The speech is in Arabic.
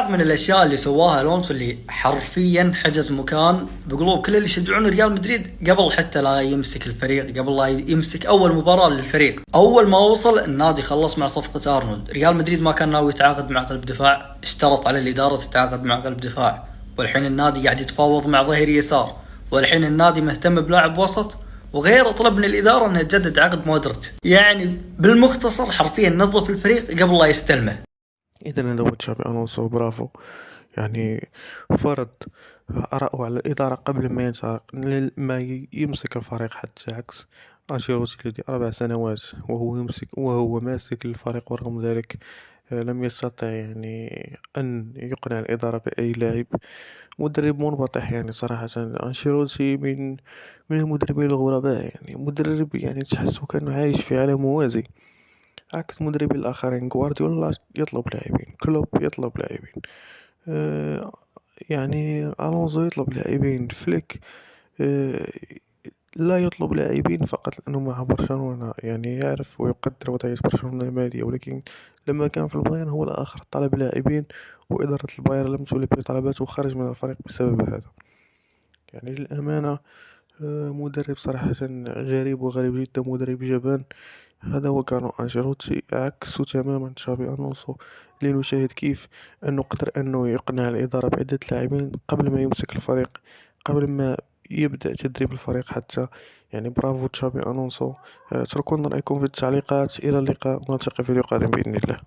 من الاشياء اللي سواها الونسو اللي حرفيا حجز مكان بقلوب كل اللي يشجعون ريال مدريد قبل حتى لا يمسك الفريق، قبل لا يمسك اول مباراة للفريق. اول ما وصل النادي خلص مع صفقة ارنولد. ريال مدريد ما كان ناوي يتعاقد مع قلب دفاع، اشترط على الادارة تتعاقد مع قلب دفاع، والحين النادي قاعد يتفاوض مع ظهير يسار، والحين النادي مهتم بلاعب وسط، وغير طلب من الإدارة أنها تجدد عقد مودريتش. يعني بالمختصر حرفيا نظف الفريق قبل لا يستلمه. إذا هو تشابي ألونسو برافو، يعني فرض آراءه على الإدارة قبل ما يمسك الفريق، حتى عكس أنشيلوتي الذي 4 سنوات وهو ماسك الفريق، ورغم ذلك لم يستطع يعني أن يقنع الإدارة بأي لاعب. مدرب منبطح يعني صراحة. أنشيلوتي من المدربين الغرباء، يعني مدرب يعني تحسه كأنه عايش في عالم موازي، عكس المدربين الآخرين. غوارديولا يطلب لاعبين، كلوب يطلب لاعبين، آه يعني ألونزو يطلب لاعبين، فليك آه لا يطلب لاعبين فقط لأنه مع برشلونة، يعني يعرف ويقدر وضعية برشلونة المالية، ولكن لما كان في البايرن هو الآخر طلب لاعبين، وإدارة البايرن لم تلبي طلباته وخرج من الفريق بسبب هذا. يعني للأمانة مدرب صراحة غريب، وغريب جدا، مدرب جبان. هذا هو كارلو أنشيلوتي، عكس تماما تشابي ألونسو، لنشاهد كيف أنه قدر أنه يقنع الإدارة بعدة لاعبين قبل ما يمسك الفريق، قبل ما يبدأ تدريب الفريق حتى. يعني برافو تشابي ألونسو. اتركونا رأيكم في التعليقات. إلى اللقاء، ونلتقي في فيديو قادم بإذن الله.